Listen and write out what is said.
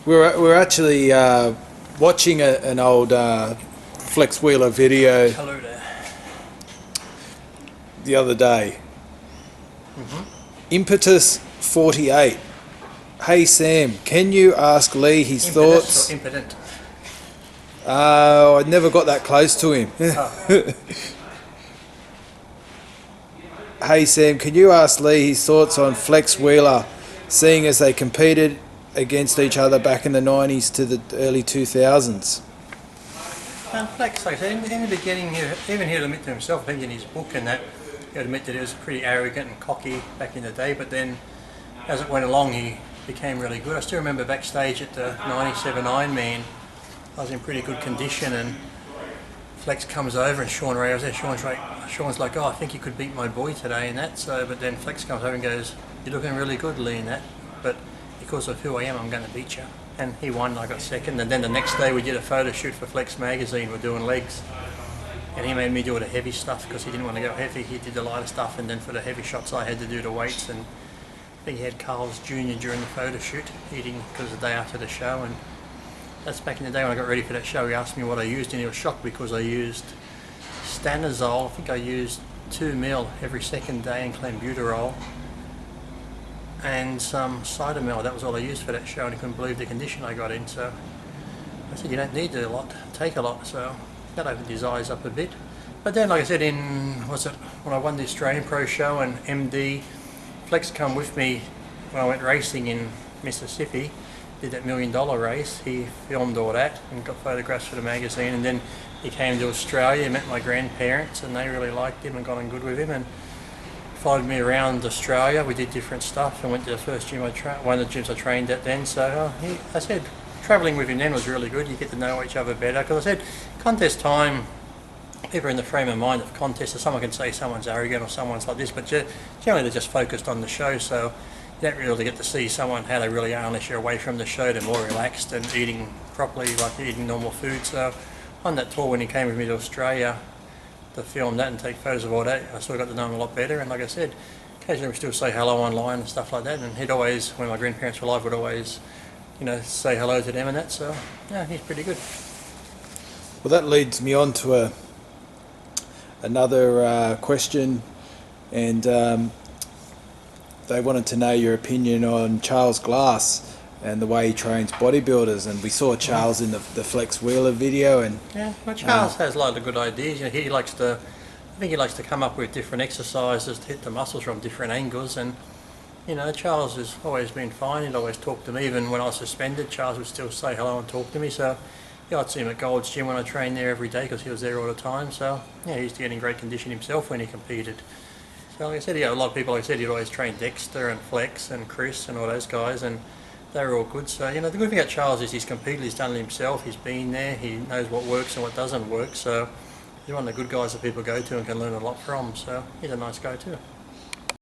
We're actually watching an old Flex Wheeler video Hello there. the other day. Impetus 48. Hey Sam, can you ask Lee his thoughts? Or impotent? I never got that close to him. Oh. Hey Sam, can you ask Lee his thoughts on Flex Wheeler, seeing as they competed against each other back in the 90s to the early 2000s? And Flex, like I said, in the beginning, even he'd admit to himself, I think in his book and that, he'd admit that he was pretty arrogant and cocky back in the day, but then as it went along he became really good. I still remember backstage at the 97 Ironman, I was in pretty good condition and Flex comes over and Sean Ray was there. Sean's like, oh, I think you could beat my boy today and that. So, but then Flex comes over and goes, you're looking really good, Lee, and that. But because of who I am, I'm going to beat you. And he won, I got second. And then the next day we did a photo shoot for Flex magazine. We're doing legs. And he made me do the heavy stuff because he didn't want to go heavy. He did the lighter stuff. And then for the heavy shots, I had to do the weights. And I think he had Carl's Jr. during the photo shoot, eating because the day after the show. And that's back in the day when I got ready for that show. He asked me what I used and he was shocked because I used stanozol. I think I used 2 mil every second day and clenbuterol and some cytomel. That was all I used for that show and he couldn't believe the condition I got in. So I said, you don't need a lot, take a lot. So that opened his eyes up a bit. But then, like I said, when I won the Australian Pro Show and MD, Flex come with me when I went racing in Mississippi. Did that $1 million race, he filmed all that and got photographs for the magazine, and then he came to Australia, met my grandparents and they really liked him and got on good with him and followed me around Australia. We did different stuff and went to the first gym one of the gyms I trained at then. So I said travelling with him then was really good. You get to know each other better because I said contest time, people are in the frame of mind of contest, so someone can say someone's arrogant or someone's like this, but generally they're just focused on the show. So you don't really get to see someone how they really are unless you're away from the show. They're more relaxed and eating properly, like eating normal food. So on that tour when he came with me to Australia to film that and take photos of all that, I sort of got to know him a lot better. And like I said, occasionally we still say hello online and stuff like that. And he'd always, when my grandparents were alive, would always, say hello to them and that. So yeah, he's pretty good. Well, that leads me on to another question, and they wanted to know your opinion on Charles Glass and the way he trains bodybuilders. And we saw Charles in the Flex Wheeler video. And yeah, well, Charles has a lot of good ideas. I think he likes to come up with different exercises to hit the muscles from different angles. And Charles has always been fine. He'd always talk to me. Even when I was suspended, Charles would still say hello and talk to me. So yeah, I'd see him at Gold's Gym when I trained there every day because he was there all the time. So yeah, he used to get in great condition himself when he competed. So like I said, a lot of people, like I said, he'd always train Dexter and Flex and Chris and all those guys, and they were all good. So the good thing about Charles is he's competed, he's done it himself, he's been there, he knows what works and what doesn't work. So he's one of the good guys that people go to and can learn a lot from. So he's a nice guy too.